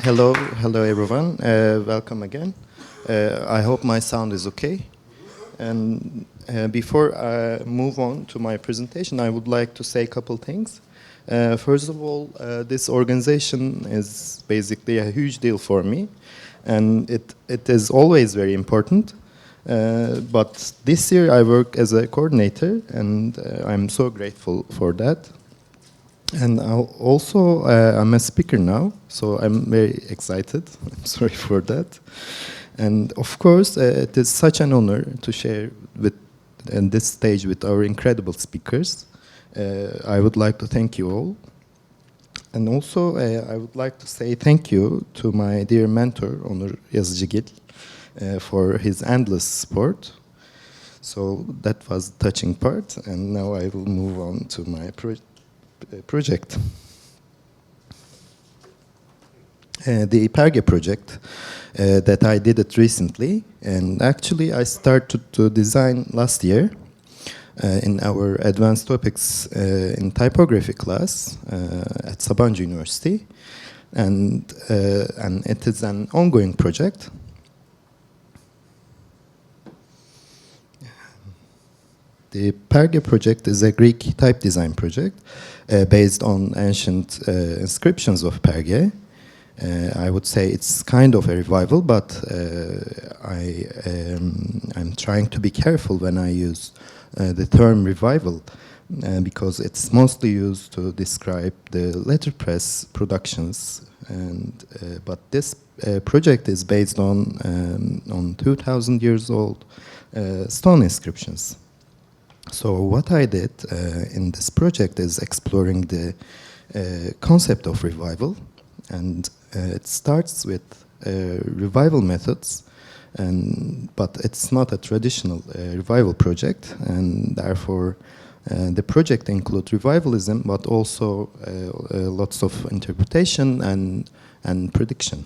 Hello everyone. Welcome again. I hope my sound is okay. And before I move on to my presentation, I would like to say a couple things. First of all, this organization is basically a huge deal for me, and it is always very important. But this year I work as a coordinator, and I'm so grateful for that. And also, I'm a speaker now, so I'm very excited. I'm sorry for that. And of course, it is such an honor to share in this stage with our incredible speakers. I would like to thank you all. And also, I would like to say thank you to my dear mentor, Onur Yazıcıgil, for his endless support. So that was the touching part, and now I will move on to my project. The Perge Project that I did it recently, and actually I started to design last year in our advanced topics in typography class at Sabancı University, and it is an ongoing project. The Perge Project is a Greek type design project based on ancient inscriptions of Perge. I would say it's kind of a revival, but I'm trying to be careful when I use the term revival because it's mostly used to describe the letterpress productions. But this project is based on 2,000 years old stone inscriptions. So what I did in this project is exploring the concept of revival, and it starts with revival methods, but it's not a traditional revival project, and therefore the project includes revivalism, but also lots of interpretation and prediction.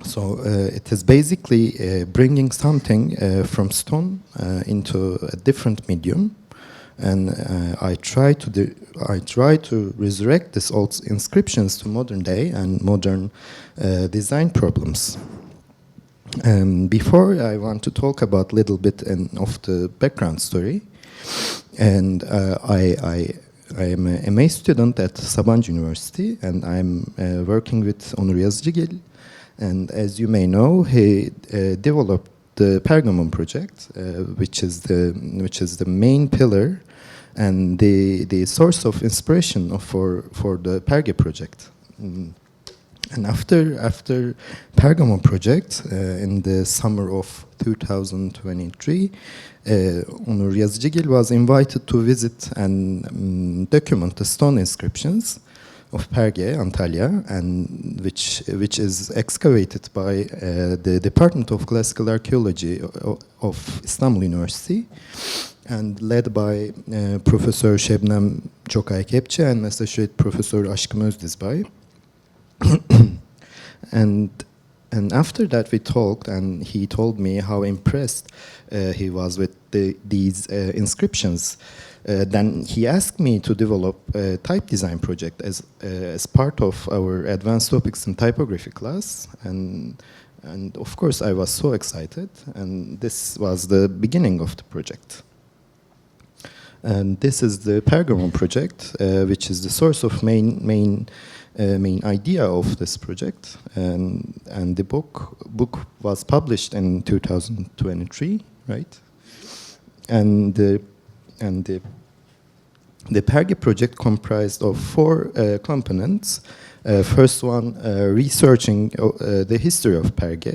So it is basically bringing something from stone into a different medium, and I try to resurrect these old inscriptions to modern day and modern design problems. Before I want to talk about a little bit of the background story, and I am a MA student at Sabancı University, and I'm working with Onur Yazıcıgil. And as you may know, he developed the Pergamon project, which is the main pillar and the source of inspiration for the Perge project. And after Pergamon project, in the summer of 2023, Onur Yazıcıgil was invited to visit and document the stone inscriptions of Perge, Antalya, and which is excavated by the Department of Classical Archaeology of Istanbul University, and led by Professor Şebnem Çokay Kepçe and Associate Professor Aşkım Özdizbay. and after that we talked, and he told me how impressed he was with these inscriptions. Then he asked me to develop a type design project as part of our advanced topics in typography class, and of course I was so excited, and this was the beginning of the project. And this is the Pergamon project, which is the source of main idea of this project, and the book was published in 2023, right? And the Perge project comprised of 4 components. First one, researching the history of Perge,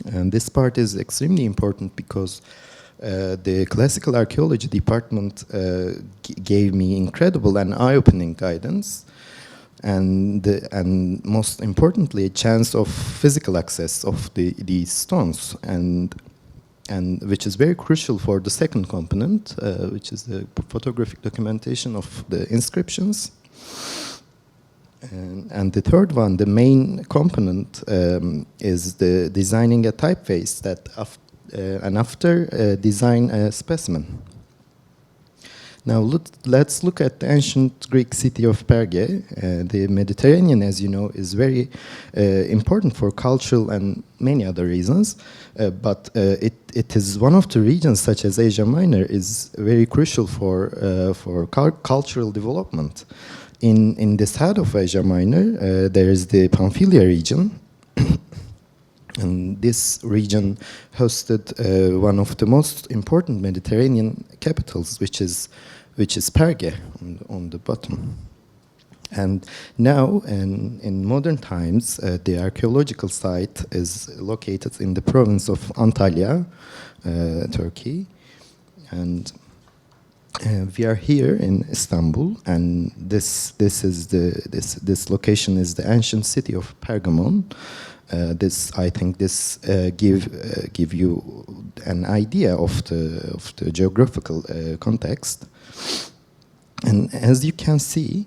and this part is extremely important because the classical archaeology department gave me incredible and eye-opening guidance, and most importantly, a chance of physical access of these stones, and which is very crucial for the second component, which is the photographic documentation of the inscriptions. And the third one, the main component, is the designing a typeface and after design a specimen. Now let's look at the ancient Greek city of Perge. The Mediterranean, as you know, is very important for cultural and many other reasons, but it is one of the regions, such as Asia Minor, is very crucial for cultural development. In the south of Asia Minor, there is the Pamphylia region. And this region hosted one of the most important Mediterranean capitals, which is Perge on the bottom. And now, in modern times, the archaeological site is located in the province of Antalya, Turkey, and we are here in Istanbul, and this location is the ancient city of Pergamon. I think this give you an idea of the geographical context, and as you can see,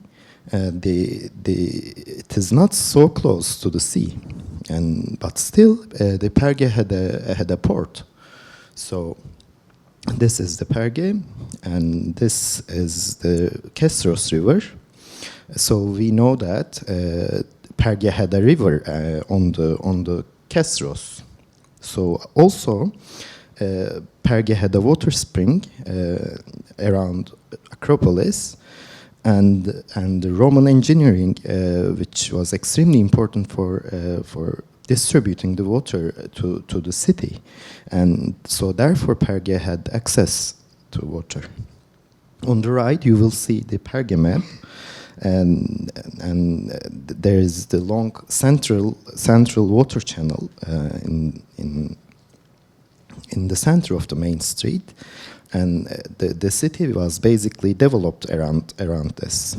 it is not so close to the sea, but still the Perge had a port. So this is the Perge, and this is the Kestros River. So we know that Perge had a river on the Kestros. So also Perge had a water spring around Acropolis, and the Roman engineering, which was extremely important for distributing the water to the city, and so therefore Perge had access to water. On the right, you will see the Perge map. And there is the long central water channel in the center of the main street, and the city was basically developed around this.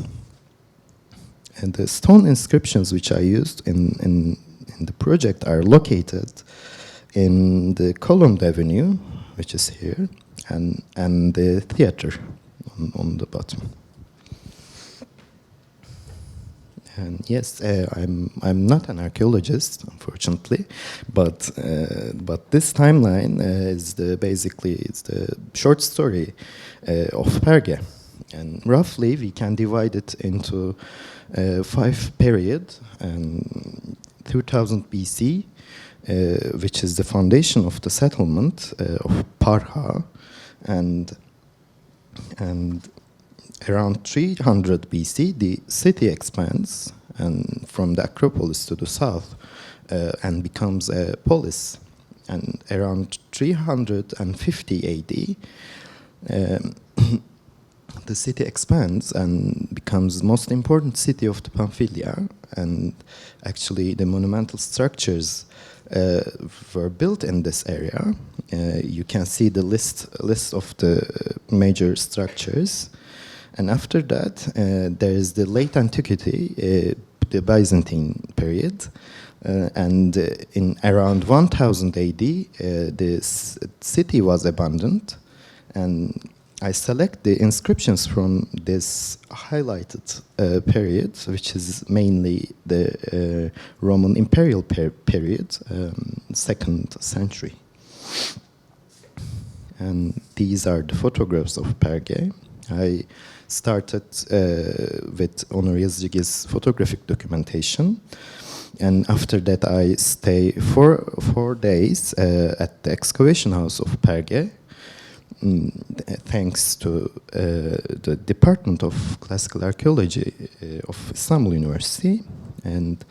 And the stone inscriptions which I used in the project are located in the Columned Avenue, which is here, and the theater on the bottom. And yes, I'm not an archaeologist, unfortunately, but this timeline is basically the short story of Perge, and roughly we can divide it into 5 periods. 2000 BC, which is the foundation of the settlement of Parha, and around 300 BC, the city expands and from the Acropolis to the south and becomes a polis. And around 350 AD, the city expands and becomes the most important city of the Pamphylia. And actually, the monumental structures were built in this area. You can see the list of the major structures. And after that, there is the late antiquity, the Byzantine period, and in around 1000 AD, this city was abandoned, and I select the inscriptions from this highlighted period, which is mainly the Roman Imperial period, 2nd century. And these are the photographs of Perge. I started with Onur Yazıcıgil's photographic documentation, and after that I stay 4 days at the excavation house of Perge, thanks to the Department of Classical Archaeology of Istanbul University, and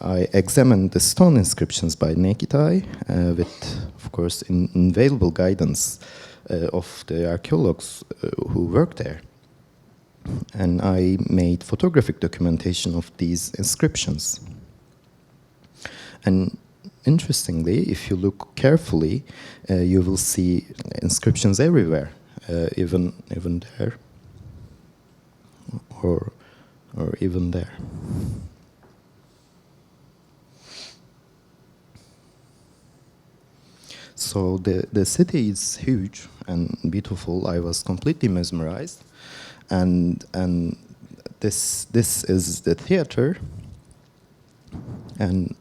I examined the stone inscriptions by naked eye with, of course, invaluable guidance of the archaeologists who work there. And I made photographic documentation of these inscriptions. And interestingly, if you look carefully, you will see inscriptions everywhere, even there, or even there. So the city is huge and beautiful. I was completely mesmerized, and this is the theater, and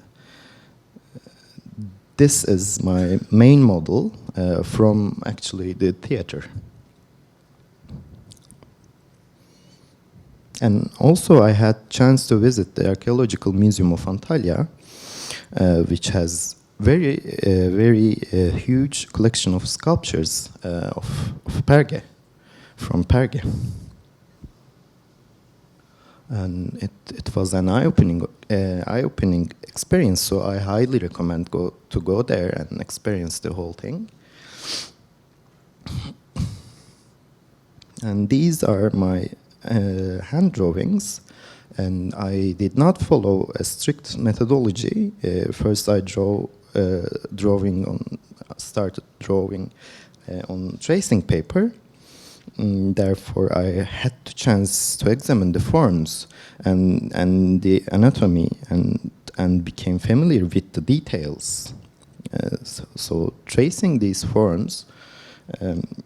this is my main model from actually the theater. And also I had chance to visit the Archaeological Museum of Antalya, which has very huge collection of sculptures of Perge, from Perge. And it was an eye-opening experience, so I highly recommend to go there and experience the whole thing. And these are my hand drawings, and I did not follow a strict methodology. First, I started drawing on tracing paper. Therefore, I had the chance to examine the forms and the anatomy and became familiar with the details. So tracing these forms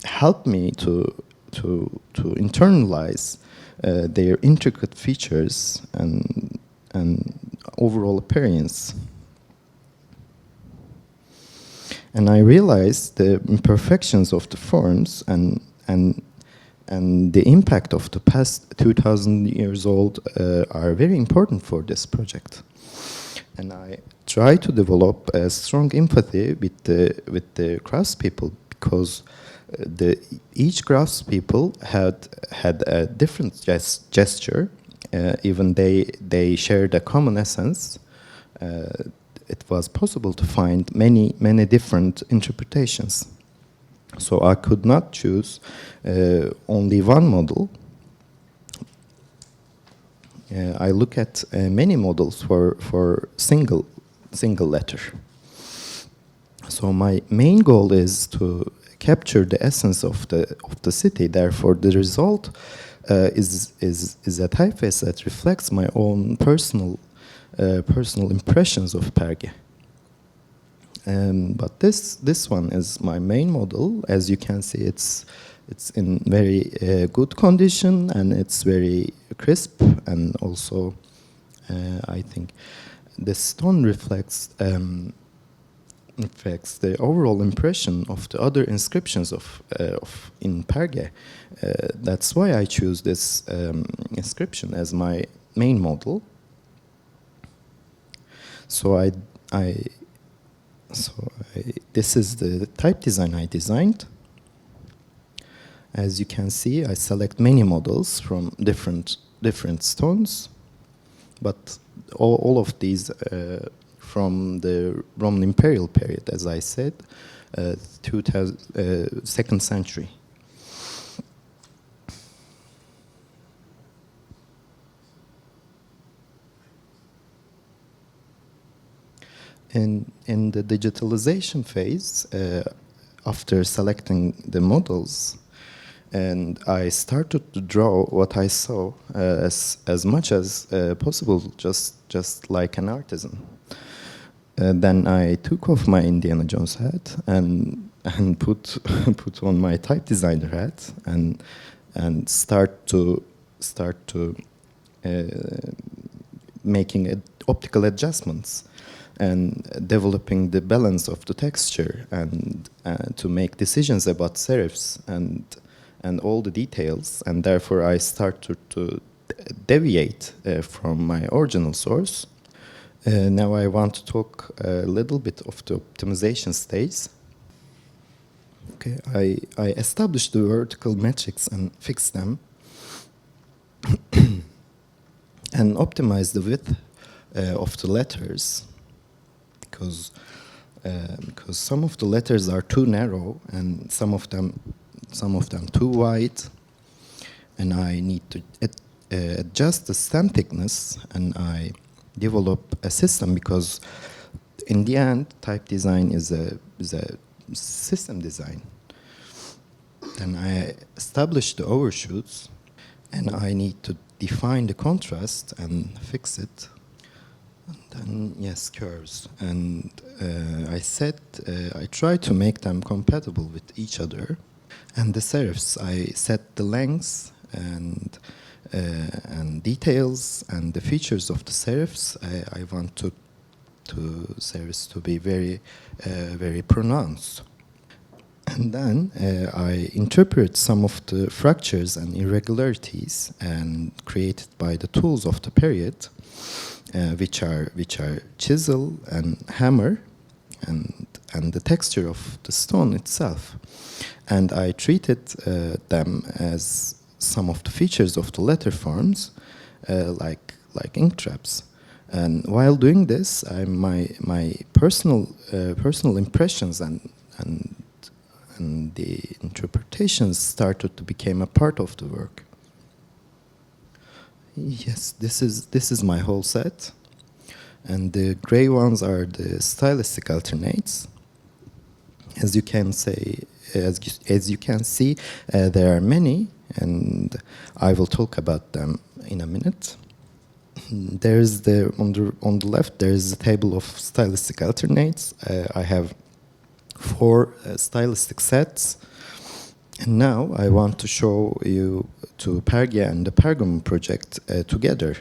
helped me to internalize their intricate features and overall appearance. And I realized the imperfections of the forms and the impact of the past 2,000 years old are very important for this project. And I try to develop a strong empathy with the craftspeople, because each craftspeople had a different gesture, even they shared a common essence. It was possible to find many different interpretations. So I could not choose only one model. I look at many models for single letter. So my main goal is to capture the essence of the city. Therefore, the result is a typeface that reflects my own personal impressions of Perge. But this one is my main model. As you can see, it's in very good condition, and it's very crisp, and also I think the stone reflects the overall impression of the other inscriptions in Perge. That's why I choose this inscription as my main model. So this is the type design I designed. As you can see, I select many models from different stones, but all of these from the Roman Imperial period, as I said, 2nd century. In the digitalization phase, after selecting the models, and I started to draw what I saw as much as possible, just like an artisan. Then I took off my Indiana Jones hat and put on my type designer hat and start to making optical adjustments and developing the balance of the texture and to make decisions about serifs and all the details. And therefore I started to deviate from my original source. Now I want to talk a little bit of the optimization stage. Okay, I established the vertical metrics and fixed them and optimized the width of the letters, because some of the letters are too narrow and some of them too wide, and I need to adjust the stem thickness, and I develop a system, because in the end type design is a system design. Then I establish the overshoots, and I need to define the contrast and fix it. And then, yes, curves. And I try to make them compatible with each other. And the serifs, I set the lengths and details and the features of the serifs. I want serifs to be very pronounced. And then I interpret some of the fractures and irregularities and created by the tools of the period, which are chisel and hammer, and the texture of the stone itself. And I treated them as some of the features of the letter forms, like ink traps. And while doing this, my personal impressions and the interpretations started to become a part of the work. Yes, this is my whole set, and the gray ones are the stylistic alternates. As you can see, there are many, and I will talk about them in a minute. There's on the left. There is a table of stylistic alternates. I have 4 stylistic sets, and now I want to show you to Perge and the Perge Project together,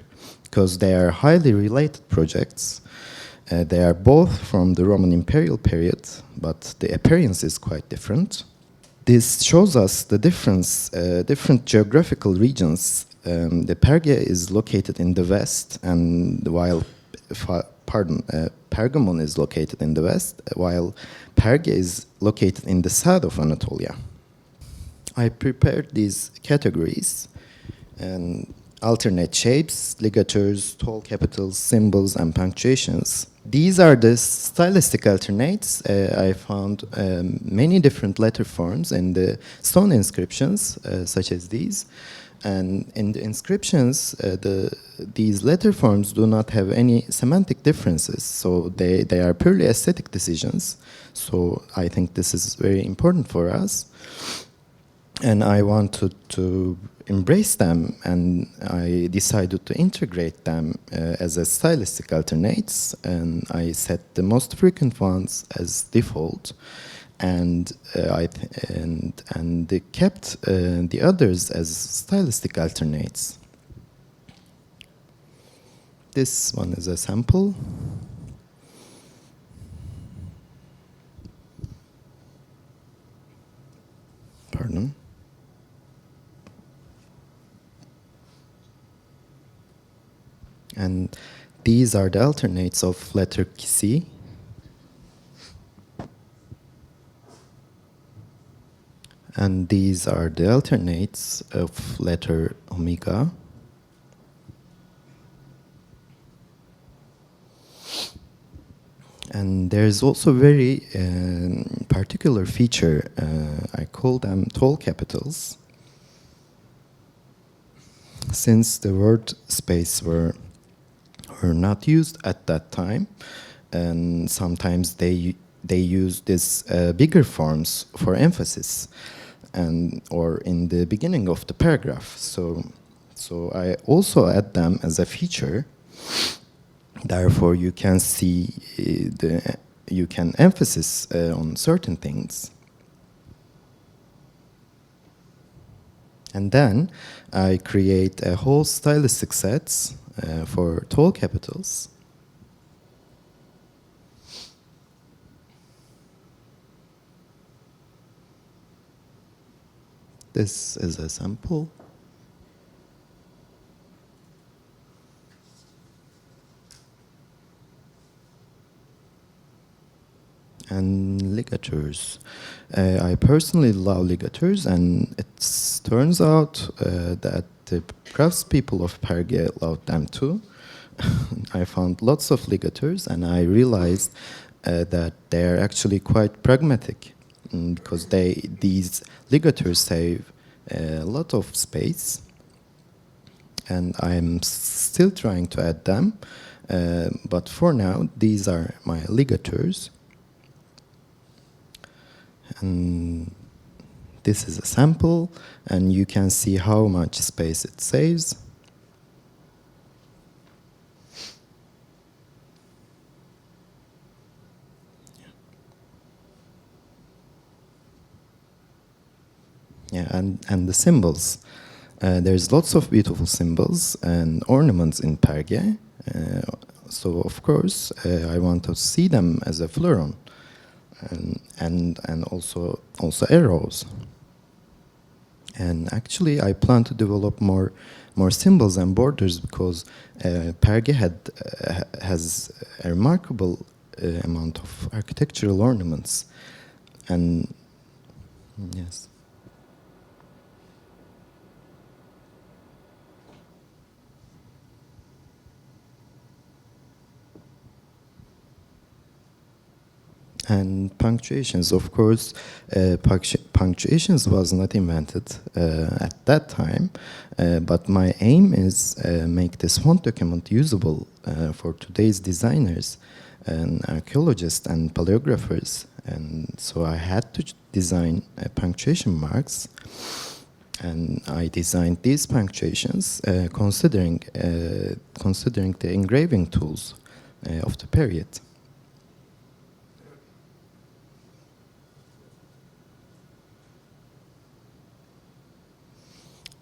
because they are highly related projects. They are both from the Roman Imperial period, but the appearance is quite different. This shows us the different geographical regions. The Perge is located in the west, and while Pergamon is located in the west, while Perge is located in the south of Anatolia. I prepared these categories and alternate shapes, ligatures, tall capitals, symbols, and punctuations. These are the stylistic alternates. I found many different letter forms in the stone inscriptions, such as these. And in the inscriptions, these letter forms do not have any semantic differences, so they are purely aesthetic decisions. So I think this is very important for us. And I wanted to embrace them, and I decided to integrate them as a stylistic alternates, and I set the most frequent ones as default, and they kept the others as stylistic alternates. This one is a sample. Pardon. And these are the alternates of letter C. And these are the alternates of letter omega. And there's also a very particular feature. I call them tall capitals. Since the word space were not used at that time, and sometimes they use this bigger forms for emphasis, or in the beginning of the paragraph. So I also add them as a feature. Therefore, you can see you can emphasis on certain things. And then I create a whole stylistic sets for tall capitals. This is a sample. And ligatures. I personally love ligatures, and it turns out that the craftspeople of Perge love them too. I found lots of ligatures, and I realized that they are actually quite pragmatic, because these ligatures save a lot of space, and I'm still trying to add them. But for now, these are my ligatures. And this is a sample, and you can see how much space it saves. Yeah, and the symbols. There's lots of beautiful symbols and ornaments in Perge. So of course, I want to see them as a fleuron. and also arrows. And actually, I plan to develop more symbols and borders because Perge has a remarkable amount of architectural ornaments, and yes. And punctuations, of course, punctuations was not invented at that time, but my aim is make this font document usable for today's designers and archaeologists and paleographers. And so I had to design punctuation marks, and I designed these punctuations considering the engraving tools of the period.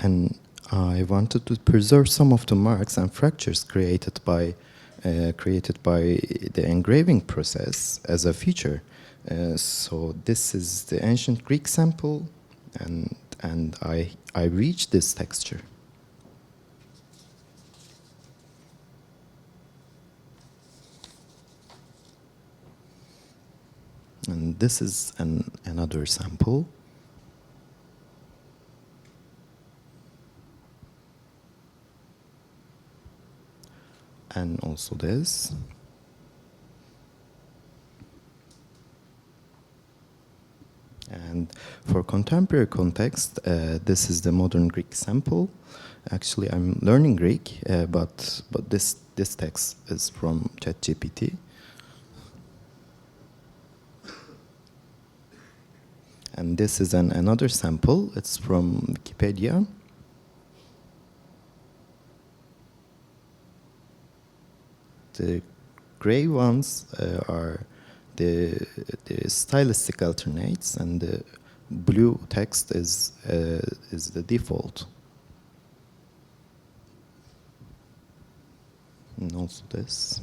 And I wanted to preserve some of the marks and fractures created by the engraving process as a feature. So this is the ancient Greek sample, and I reached this texture. And this is another sample. And also this. And for contemporary context, this is the modern Greek sample. Actually, I'm learning Greek, but this text is from ChatGPT. And this is another sample. It's from Wikipedia. The gray ones are the stylistic alternates, and the blue text is the default. And also this.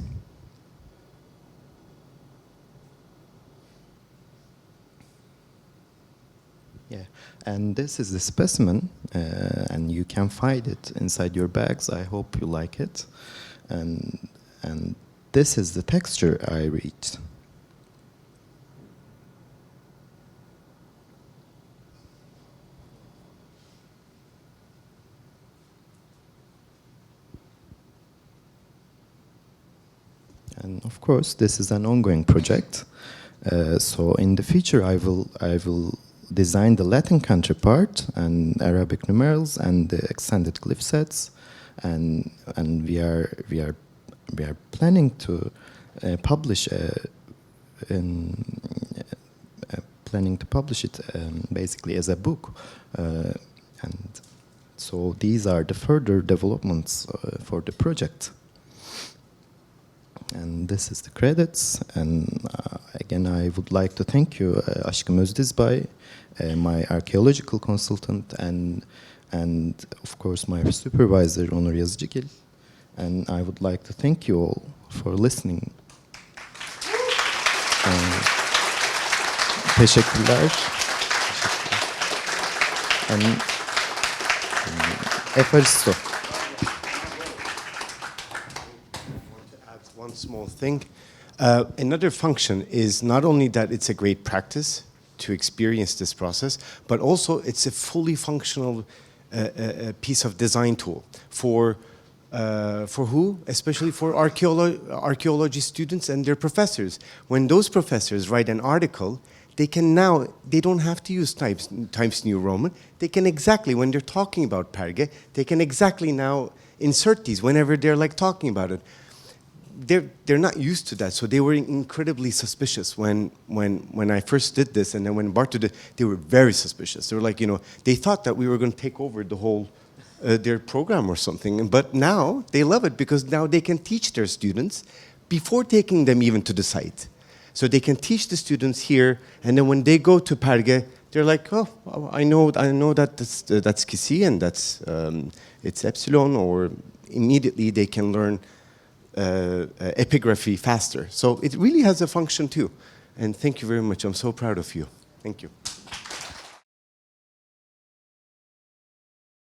Yeah, and this is the specimen, and you can find it inside your bags. I hope you like it. And this is the texture I reached. And of course, this is an ongoing project. So in the future, I will design the Latin counterpart and Arabic numerals and the extended glyph sets, and we are planning to publish it basically as a book, and so these are the further developments for the project. And this is the credits, and again I would like to thank you, Aşkım Özdizbay, my archaeological consultant, and of course my supervisor Onur Yazıcıgil. And I would like to thank you all for listening. Teşekkürler. And Efaristo. One small thing. Another function is not only that it's a great practice to experience this process, but also it's a fully functional piece of design tool for who? Especially for archaeology students and their professors. When those professors write an article, they don't have to use Times New Roman. They can exactly, when they're talking about Perge, they can exactly now insert these whenever they're like talking about it. They're not used to that, so they were incredibly suspicious when I first did this, and then when Bartu did, they were very suspicious. They were like, they thought that we were going to take over the whole their program or something, but now they love it because now they can teach their students before taking them even to the site. So they can teach the students here, and then when they go to Perge, they're like, oh, I know that that's Kisi and that's it's epsilon, or immediately they can learn epigraphy faster. So it really has a function too. And thank you very much. I'm so proud of you. Thank you.